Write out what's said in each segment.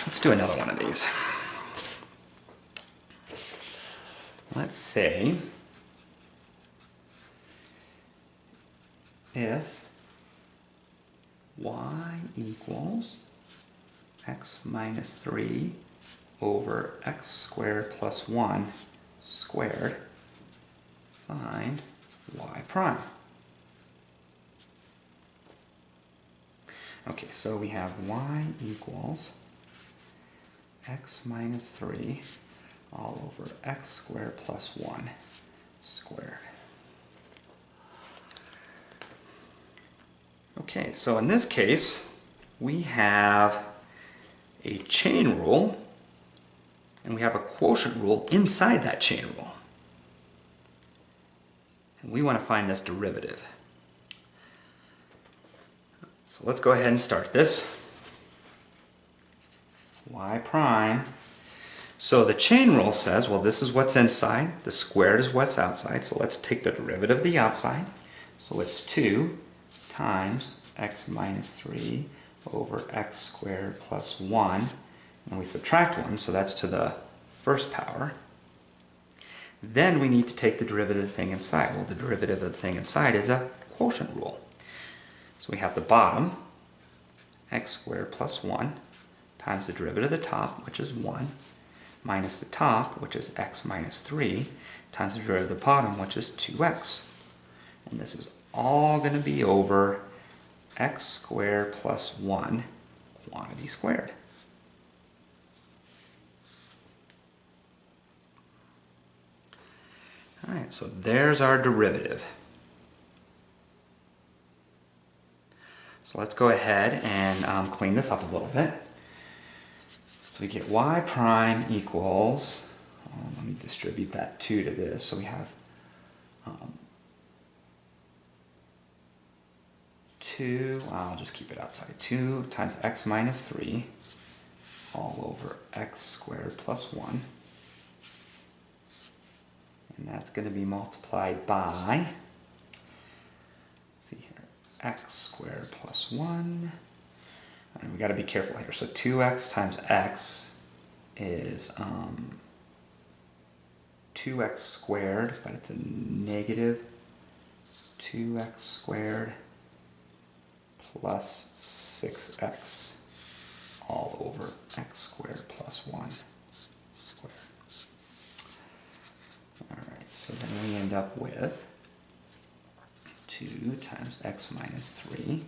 Let's do another one of these. Let's say if y equals x minus 3 over x squared plus 1 squared, find y prime. Okay, so we have y equals x minus 3 all over x squared plus 1 squared. Okay, so in this case, we have a chain rule, and we have a quotient rule inside that chain rule. And we want to find this derivative. So let's go ahead and start this. Y prime. So the chain rule says, well, this is what's inside, the squared is what's outside, so let's take the derivative of the outside. So it's 2 times x minus 3 over x squared plus 1, and we subtract 1, so that's to the first power. Then we need to take the derivative of the thing inside. Well, the derivative of the thing inside is a quotient rule. So we have the bottom, x squared plus 1, times the derivative of the top, which is 1, minus the top, which is x minus 3, times the derivative of the bottom, which is 2x. And this is all going to be over x squared plus 1 quantity squared. Alright, so there's our derivative. So let's go ahead and clean this up a little bit. So we get y prime equals, let me distribute that 2 to this, so we have 2, I'll just keep it outside, 2 times x minus 3 all over x squared plus 1. And that's going to be multiplied by, let's see here, x squared plus 1. And we got to be careful here. So 2x times x is 2x squared, but it's a negative 2x squared plus 6x all over x squared plus 1 squared. Alright, so then we end up with 2 times x minus 3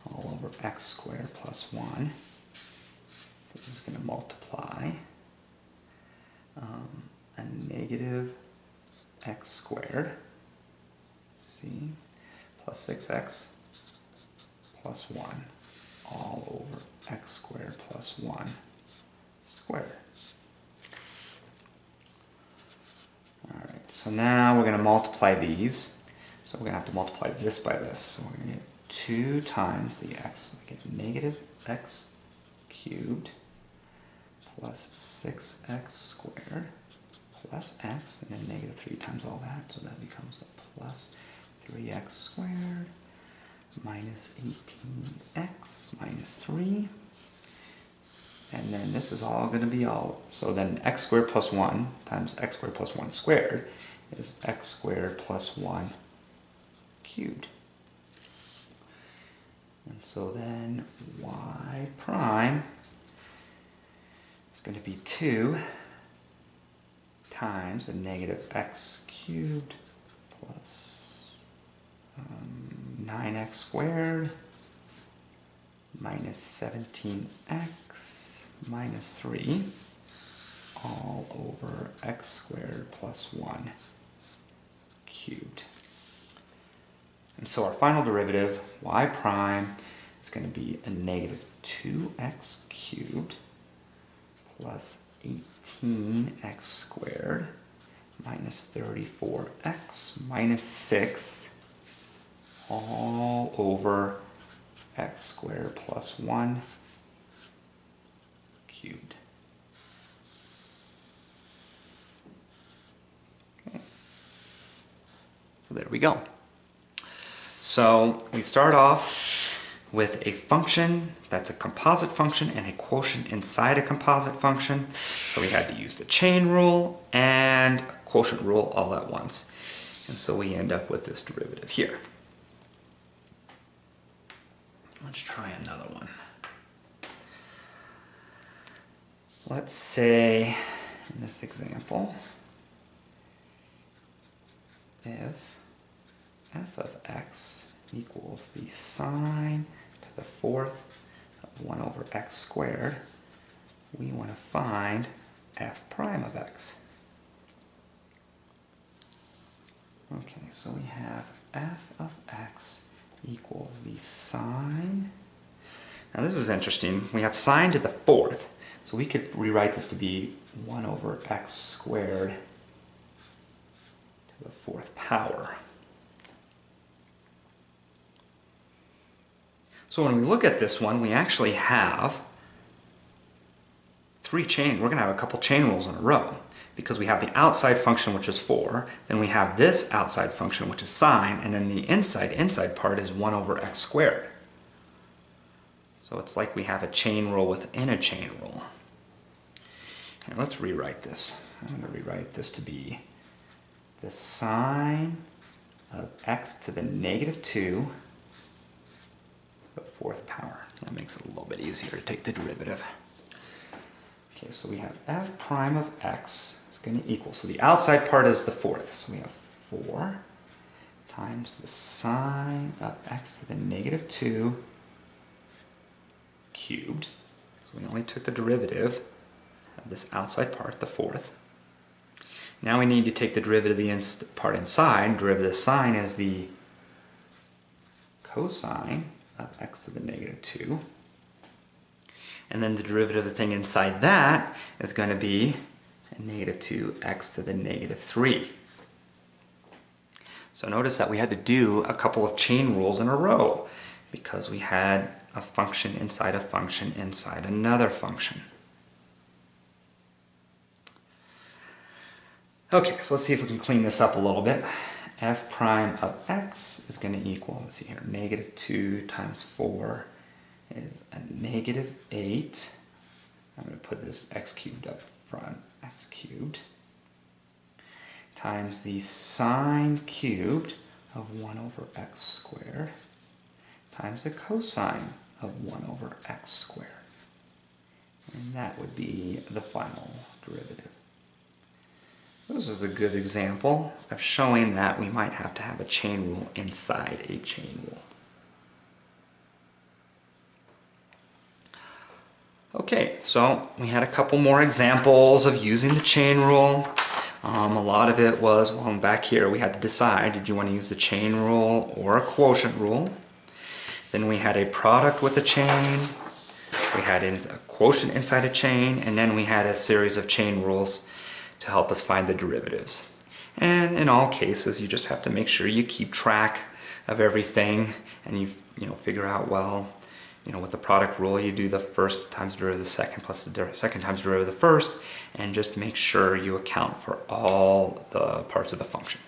all over x squared plus 1. This is going to multiply a negative x squared, see, plus 6x plus 1 all over x squared plus 1 squared. Alright, so now we're going to multiply these. So we're going to have to multiply this by this. So we're going to get 2 times the x, we get negative x cubed plus 6x squared plus x, and then negative 3 times all that, so that becomes a plus 3x squared minus 18x minus 3. And then this is all going to be all, so then x squared plus 1 times x squared plus 1 squared is x squared plus 1 cubed. And so then y prime is going to be 2 times the negative x cubed plus 9x squared minus 17x minus 3 all over x squared plus 1 cubed. And so our final derivative, y prime, is going to be a negative 2x cubed plus 18x squared minus 34x minus 6 all over x squared plus 1 cubed. Okay. So there we go. So we start off with a function that's a composite function and a quotient inside a composite function. So we had to use the chain rule and a quotient rule all at once. And so we end up with this derivative here. Let's try another one. Let's say, in this example, if f of x equals the sine to the fourth of 1 over x squared, we want to find f prime of x. Okay, so we have f of x equals the sine. Now this is interesting. We have sine to the fourth, so we could rewrite this to be 1 over x squared to the fourth power. So when we look at this one, we actually have we're going to have a couple chain rules in a row, because we have the outside function, which is 4, then we have this outside function, which is sine, and then the inside part is 1 over x squared. So it's like we have a chain rule within a chain rule. And let's rewrite this. I'm going to rewrite this to be the sine of x to the negative 2 to the fourth power. That makes it a little bit easier to take the derivative. Okay, so we have f prime of x is going to equal, so the outside part is the fourth, so we have 4 times the sine of x to the negative 2 cubed. So we only took the derivative of this outside part, the fourth. Now we need to take the derivative of the part inside. Derivative of sine is the cosine of x to the negative 2. And then the derivative of the thing inside that is going to be a negative 2x to the negative 3. So notice that we had to do a couple of chain rules in a row, because we had a function inside another function. Okay, so let's see if we can clean this up a little bit. F prime of x is going to equal, let's see here, negative 2 times 4 is a negative 8. I'm going to put this x cubed up front, x cubed, times the sine cubed of 1 over x squared, times the cosine of 1 over x squared. And that would be the final derivative. This is a good example of showing that we might have to have a chain rule inside a chain rule. Okay, so we had a couple more examples of using the chain rule. A lot of it was, well, back here we had to decide, did you want to use the chain rule or a quotient rule? Then we had a product with a chain, we had a quotient inside a chain, and then we had a series of chain rules to help us find the derivatives. And in all cases, you just have to make sure you keep track of everything, and you figure out, well, with the product rule, you do the first times derivative of the second plus the second times derivative of the first, and just make sure you account for all the parts of the function.